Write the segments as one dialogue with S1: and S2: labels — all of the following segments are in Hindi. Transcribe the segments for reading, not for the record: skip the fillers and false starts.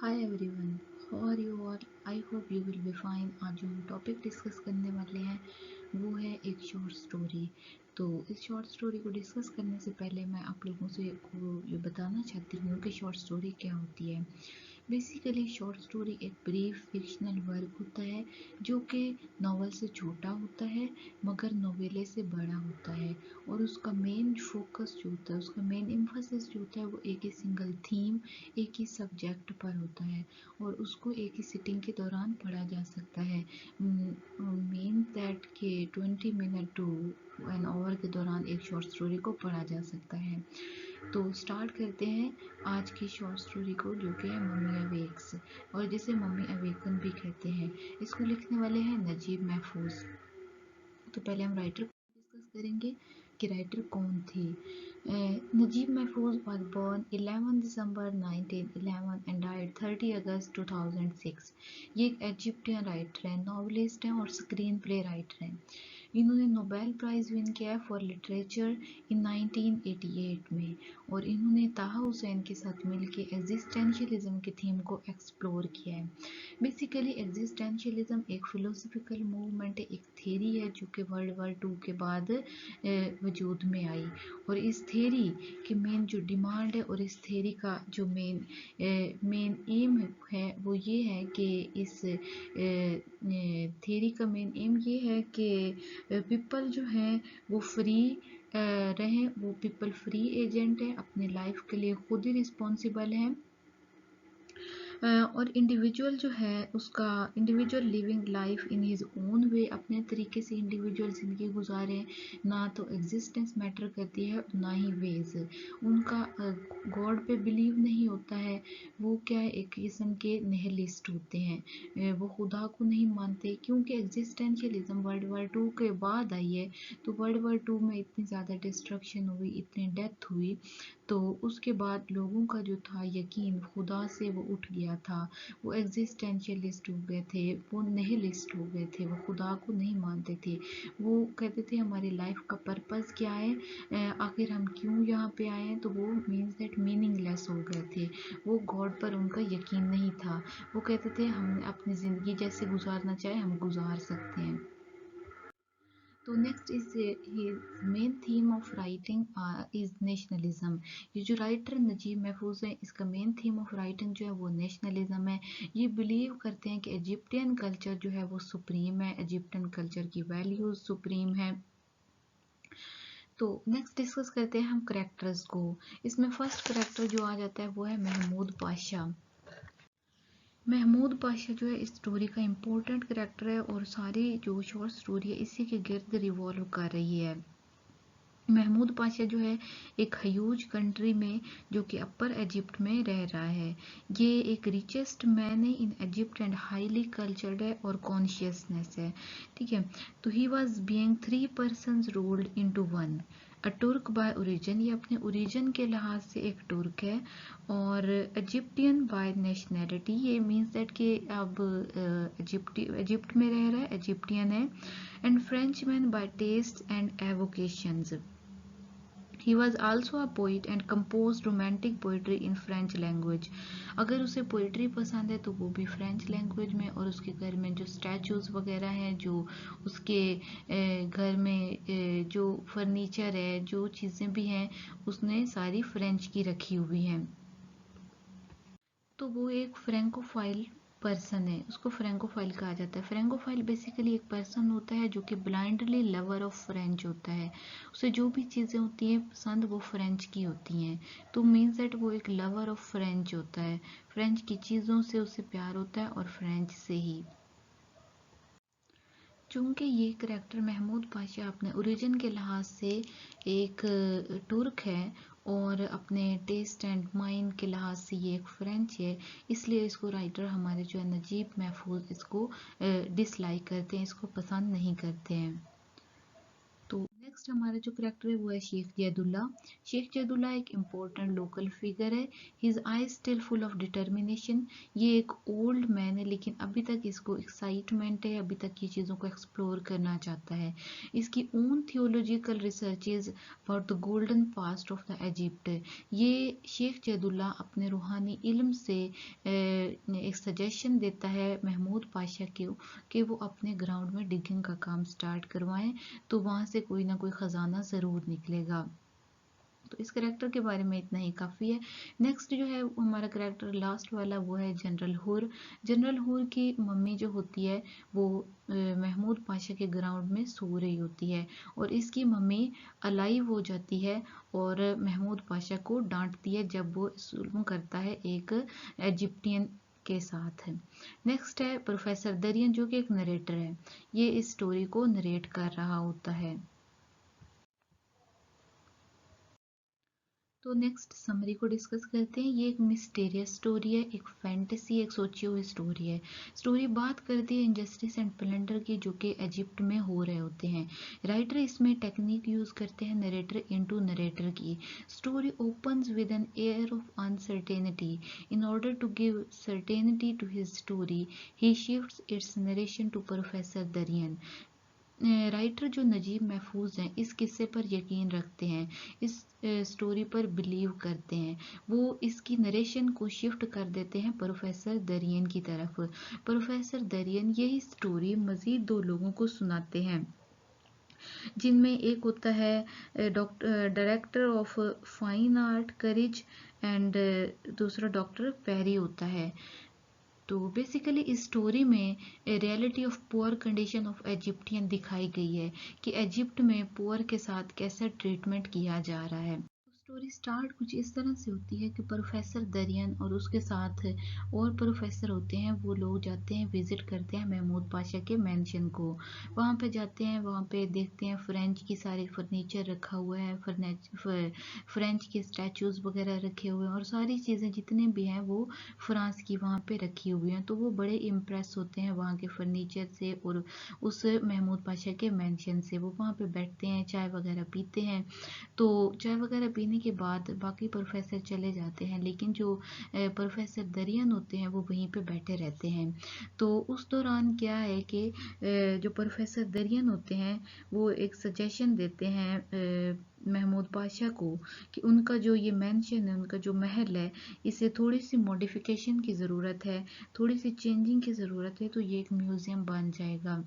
S1: Hi everyone, how are you all? I hope you will be fine. आज जो हम टॉपिक डिस्कस करने वाले हैं वो है एक शॉर्ट स्टोरी। तो इस शॉर्ट स्टोरी को डिस्कस करने से पहले मैं आप लोगों से ये बताना चाहती हूँ कि शॉर्ट स्टोरी क्या होती है। बेसिकली शॉर्ट स्टोरी एक ब्रीफ फिक्शनल वर्क होता है जो कि नॉवल से छोटा होता है मगर नोवेले से बड़ा होता है, और उसका मेन फोकस जो होता है, उसका मेन एम्फोसिस जो होता है वो एक ही सिंगल थीम, एक ही सब्जेक्ट पर होता है और उसको एक ही सिटिंग के दौरान पढ़ा जा सकता है। मीन दैट के 20 मिनट टू एन आवर के दौरान एक शॉर्ट स्टोरी को पढ़ा जा सकता है। तो स्टार्ट करते हैं आज की शॉर्ट स्टोरी को, जो कि है मम्मी अवेक्स, और जिसे मम्मी अवेकन भी कहते हैं। इसको लिखने वाले हैं नजीब महफूज। तो पहले हम राइटर को डिस्कस करेंगे कि राइटर कौन थे। नजीब महफूज was born 11 December 1911 and died 30 अगस्त 2006। ये एक इजिप्टियन राइटर हैं, नॉवलिस्ट हैं और स्क्रीन प्ले राइटर हैं। इन्होंने नोबेल प्राइज़ विन किया है फॉर लिटरेचर इन 1988 में, और इन्होंने ताहा हुसैन के साथ मिलकर एग्जिस्टेंशियलिज्म के थीम को एक्सप्लोर किया है। बेसिकली एग्जिस्टेंशियलिज्म एक फिलोसफिकल मूवमेंट है, एक थेरी है जो कि वर्ल्ड वार 2 के बाद वजूद में आई, और इस थेरी की मेन जो डिमांड है और इस थेरी का जो मेन एम है वो ये है कि इस थेरी का मेन एम ये है कि पीपल जो हैं वो फ्री रहें, वो पीपल फ्री एजेंट है, अपने लाइफ के लिए खुद ही रिस्पॉन्सिबल है, और इंडिविजुअल जो है उसका individual living life in his own way, अपने तरीके से इंडिविजुअल ज़िंदगी गुजारें। ना तो एग्जिस्टेंस मैटर करती है ना ही वेज। उनका गॉड पे बिलीव नहीं होता है, वो क्या है एक किस्म के निहिलिस्ट होते हैं, वो खुदा को नहीं मानते, क्योंकि एग्जिस्टेंशियलिज्म वर्ल्ड वार 2 के बाद आई है। तो वर्ल्ड वार 2 में इतनी ज़्यादा डिस्ट्रक्शन हुई, इतनी डेथ हुई, तो उसके बाद लोगों का जो था यकीन खुदा से वो उठ गया था। वो एग्जिस्टेंशियलिस्ट हो गए थे, वो निहिलिस्ट हो गए थे, वो खुदा को नहीं मानते थे। वो कहते थे हमारी लाइफ का पर्पस क्या है, आखिर हम क्यों यहाँ पे आए हैं। तो वो मीन्स दैट मीनिंगलेस हो गए थे, वो गॉड पर उनका यकीन नहीं था। वो कहते थे हम अपनी ज़िंदगी जैसे गुजारना चाहे हम गुजार सकते हैं। तो next is main theme of writing is nationalism. ये जो राइटर नजीब महफूज है, इसका मेन थीम ऑफ राइटिंग जो है वो नेशनलिज्म है। ये बिलीव करते हैं कि इजिप्टियन कल्चर जो है वो सुप्रीम है, इजिप्टियन कल्चर की वैल्यूज सुप्रीम है। तो नेक्स्ट डिस्कस करते हैं हम करेक्टर्स को। इसमें फर्स्ट करेक्टर जो आ जाता है वो है महमूद पाशा। महमूद पाशा जो है इस स्टोरी का इम्पोर्टेंट करेक्टर है, और सारी जो शॉर्ट स्टोरी है इसी के गिर्द रिवॉल्व कर रही है। महमूद पाशा जो है एक ह्यूज कंट्री में, जो कि अपर इजिप्ट में रह रहा है। ये एक रिचेस्ट मैन है in Egypt and highly cultured है और कॉन्शियसनेस है। ठीक है, तो he was being 3 persons rolled into one. A Turk by origin, ये अपने ओरिजिन के लिहाज से एक तुर्क है, और इजिप्टियन बाय नेशनैलिटी, ये मीन्स दैट कि अब इजिप्ट में रह रहा है, इजिप्टियन है, and Frenchman by taste and avocations. He was also a poet and composed romantic poetry in French language. अगर उसे पोइट्री पसंद है तो वो भी फ्रेंच लैंग्वेज में, और उसके घर में जो स्टैचूज वगैरह हैं, जो उसके घर में जो फर्नीचर है, जो चीज़ें भी हैं, उसने सारी फ्रेंच की रखी हुई हैं। तो वो एक फ्रेंकोफाइल पर्सन है, उसको फ्रेंकोफाइल कहा जाता है। फ्रेंकोफाइल बेसिकली एक पर्सन होता है जो कि ब्लाइंडली लवर ऑफ फ्रेंच होता है। उसे जो भी चीज़ें होती हैं पसंद वो फ्रेंच की होती हैं, तो मीन्स दैट वो एक लवर ऑफ फ्रेंच होता है। फ्रेंच की चीज़ों से उसे प्यार होता है और फ्रेंच से ही। चूँकि ये करैक्टर महमूद पाशा अपने ओरिजिन के लिहाज से एक तुर्क है और अपने टेस्ट एंड माइंड के लिहाज से ये एक फ्रेंच है, इसलिए इसको राइटर हमारे जो है नजीब महफूज इसको डिसलाइक करते हैं, इसको पसंद नहीं करते हैं। तो नेक्स्ट हमारा जो करेक्टर है वो है शेख जैदुल्ला। शेख जैदुल्ला एक इम्पोर्टेंट लोकल फिगर है। His I still full of determination. ये एक ओल्ड मैन है लेकिन अभी तक इसको एक्साइटमेंट है, अभी तक ये चीज़ों को एक्सप्लोर करना चाहता है। इसकी own theological researches about the golden past of the Egypt. ये शेख जैदुल्ला अपने रूहानी इल्म से एक सजेशन देता है महमूद पाशा को कि वो अपने ग्राउंड में डिगिंग का काम स्टार्ट करवाएं, तो वहाँ से कोई ना कोई ख़जाना ज़रूर निकलेगा। तो इस करेक्टर के बारे में इतना ही काफ़ी है। नेक्स्ट जो है हमारा करेक्टर लास्ट वाला वो है जनरल हुर। जनरल हुर की मम्मी जो होती है वो महमूद पाशा के ग्राउंड में सो रही होती है और इसकी मम्मी अलाइव हो जाती है और महमूद पाशा को डांटती है जब वो जुल्म करता है एक इजिप्टियन के साथ है। नेक्स्ट है प्रोफेसर दरियन जो कि एक नरेटर है। ये इस स्टोरी को नरेट कर रहा होता है। तो नेक्स्ट समरी को डिस्कस करते हैं। ये एक मिस्टीरियस स्टोरी है, एक फैंटेसी, एक सोची हुई स्टोरी है। स्टोरी बात करती है इनजस्टिस एंड प्लंडर की जो कि इजिप्ट में हो रहे होते हैं। राइटर इसमें टेक्निक यूज करते हैं नरेटर इनटू नरेटर की। Story opens with an air of uncertainty. In order to give certainty to his story he shifts its narration to professor Darian. Writer जो नजीब महफूज हैं इस किस्से पर यकीन रखते हैं, इस स्टोरी पर बिलीव करते हैं। वो इसकी नरेशन को शिफ्ट कर देते हैं प्रोफेसर दरियन की तरफ। प्रोफेसर दरियन यही स्टोरी मजीद दो लोगों को सुनाते हैं, जिनमें एक होता है director of fine art courage and दूसरा डॉक्टर पेरी होता है। तो बेसिकली इस स्टोरी में reality of poor condition of Egyptian दिखाई गई है कि इजिप्ट में पुअर के साथ कैसा ट्रीटमेंट किया जा रहा है। स्टोरी स्टार्ट कुछ इस तरह से होती है कि प्रोफेसर दरियन और उसके साथ और प्रोफेसर होते हैं, वो लोग जाते हैं विजिट करते हैं महमूद पाशा के मैंशन को। वहाँ पे जाते हैं, वहाँ पे देखते हैं फ्रेंच की सारी फर्नीचर रखा हुआ है, फ्रेंच के स्टैचूज वगैरह रखे हुए हैं और सारी चीज़ें जितने भी हैं वो फ्रांस की वहाँ पे रखी हुई हैं। तो वो बड़े इम्प्रेस होते हैं वहाँ के फर्नीचर से और उस महमूद पाशा के मैंशन से। वो वहाँ पे बैठते हैं, चाय वगैरह पीते हैं। तो चाय वगैरह पीने के बाद बाकी प्रोफेसर चले जाते हैं, लेकिन जो प्रोफेसर दरियन होते हैं वो वहीं पे बैठे रहते हैं। तो उस दौरान क्या है कि जो प्रोफेसर दरियन होते हैं वो एक सजेशन देते हैं महमूद पाशा को कि उनका जो ये मैंशन है, उनका जो महल है, इसे थोड़ी सी मॉडिफिकेशन की ज़रूरत है, थोड़ी सी चेंजिंग की ज़रूरत है, तो ये एक म्यूज़ियम बन जाएगा।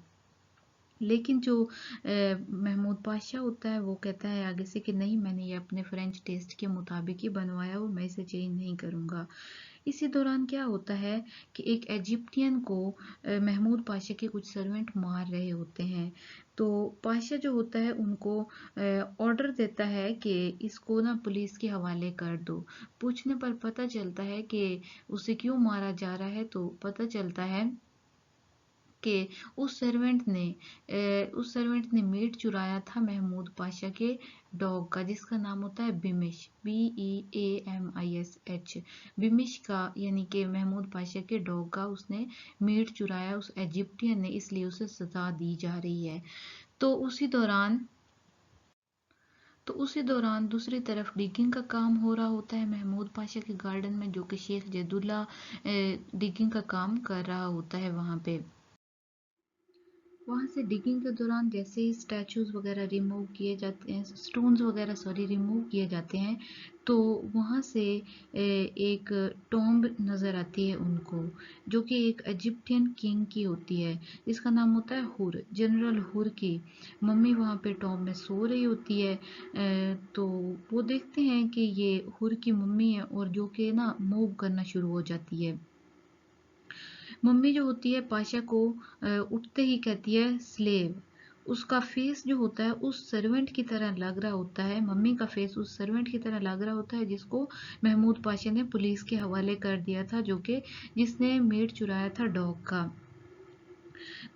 S1: लेकिन जो महमूद पाशा होता है वो कहता है आगे से कि नहीं, मैंने ये अपने फ्रेंच टेस्ट के मुताबिक ही बनवाया और मैं इसे चेंज नहीं करूँगा। इसी दौरान क्या होता है कि एक इजिप्टियन को महमूद पाशा के कुछ सर्वेंट मार रहे होते हैं। तो पाशा जो होता है उनको ऑर्डर देता है कि इसको ना पुलिस के हवाले कर दो। पूछने पर पता चलता है कि उसे क्यों मारा जा रहा है, तो पता चलता है कि उस सर्वेंट ने मीट चुराया था महमूद पाशा के डॉग का, जिसका नाम होता है बिमिश, BEAMISH। बिमिश का यानी कि महमूद पाशा के डॉग का उसने मीट चुराया उस इजिप्टियन ने, इसलिए उसे सजा दी जा रही है। तो उसी दौरान दूसरी तरफ डिगिंग का काम हो रहा होता है महमूद पाशा के गार्डन में, जो कि शेख जैदुल्ला डिगिंग का काम कर रहा होता है वहाँ पे। वहाँ से डिगिंग के दौरान जैसे ही स्टैचूज वगैरह रिमूव किए जाते हैं, स्टोन्स वगैरह रिमूव किए जाते हैं, तो वहाँ से एक टॉम्ब नज़र आती है उनको, जो कि एक इजिप्टियन किंग की होती है, जिसका नाम होता है हुर, जनरल हुर की मम्मी वहाँ पे टॉम्ब में सो रही होती है। तो वो देखते हैं कि ये हुर की मम्मी है और जो कि ना मूव करना शुरू हो जाती है। मम्मी जो होती है पाशा को उठते ही कहती है स्लेव। उसका फेस जो होता है उस सर्वेंट की तरह लग रहा होता है, मम्मी का फेस उस सर्वेंट की तरह लग रहा होता है जिसको महमूद पाशा ने पुलिस के हवाले कर दिया था, जो कि जिसने मीट चुराया था डॉग का।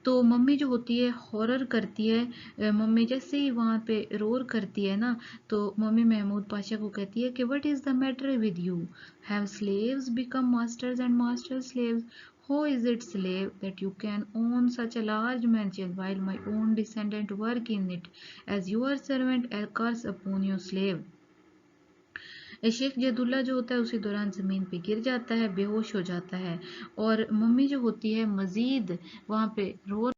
S1: तो मम्मी जो होती है हॉरर करती है, मम्मी जैसे ही वहाँ पे रोर करती है ना, तो मम्मी महमूद पाशा को कहती है कि what is the matter with you, have slaves become masters and masters slaves. How is it, slave, that you can own such a large mansion while my own descendant work in it as your servant? A curse upon you, slave. शेख जदुल्ला जो होता है उसी दौरान ज़मीन पे गिर जाता है, बेहोश हो जाता है और मम्मी जो होती है मज़ीद वहाँ पे रो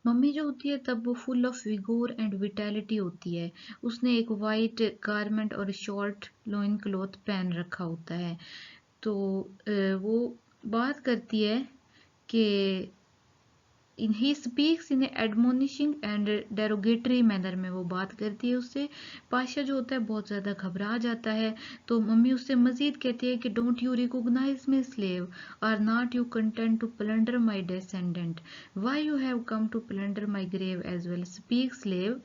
S1: मम्मी जो होती है तब वो फुल ऑफ विगोर एंड विटैलिटी होती है। उसने एक वाइट गारमेंट और शॉर्ट लोइन क्लॉथ पहन रखा होता है। तो वो बात करती है कि he speaks in admonishing and derogatory manner में वो बात करती है उससे। पाशा जो होता है बहुत ज़्यादा घबरा जाता है। तो मम्मी उससे मज़ीद कहती है कि don't you recognise me slave, are not you content to plunder my descendant, why you have come to plunder my grave as well, speak slave.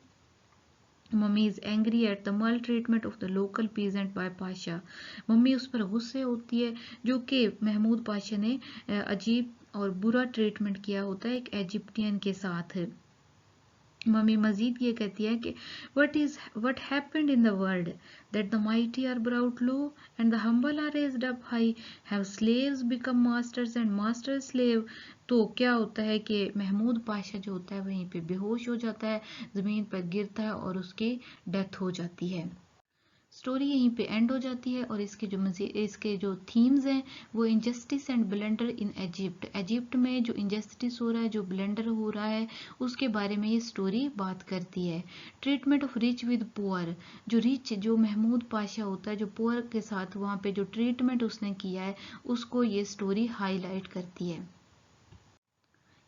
S1: Mummy is angry at the maltreatment of the local peasant by pasha. Mummy उस पर गुस्से होती है जो कि महमूद पाशा ने अजीब और बुरा ट्रीटमेंट किया होता है एक इजिप्टियन के साथ। मम्मी मजीद ये कहती है कि what happened in the world that the mighty are brought low and the humble are raised up high, have slaves become masters and masters slave। तो क्या होता है कि महमूद पाशा जो होता है वहीं पे बेहोश हो जाता है, जमीन पर गिरता है और उसकी डेथ हो जाती है। स्टोरी यहीं पे एंड हो जाती है और इसके जो थीम्स हैं वो injustice and blender in Egypt. Egypt में जो इनजस्टिस हो रहा है, जो ब्लेंडर हो रहा है, उसके बारे में ये स्टोरी बात करती है। Treatment of rich with poor, जो रिच जो महमूद पाशा होता है जो पुअर के साथ वहाँ पे जो ट्रीटमेंट उसने किया है उसको ये स्टोरी हाईलाइट करती है।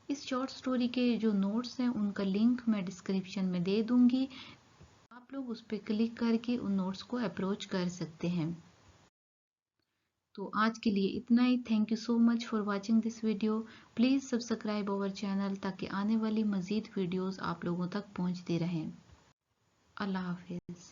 S1: इस शॉर्ट स्टोरी के जो नोट्स हैं उनका लिंक मैं डिस्क्रिप्शन में दे दूंगी, आप लोग उस पर क्लिक करके उन नोट्स को अप्रोच कर सकते हैं। तो आज के लिए इतना ही। Thank you so much for watching this video. Please subscribe our channel ताकि आने वाली मज़ीद वीडियोस आप लोगों तक पहुंचती रहें। अल्लाह हाफिज़।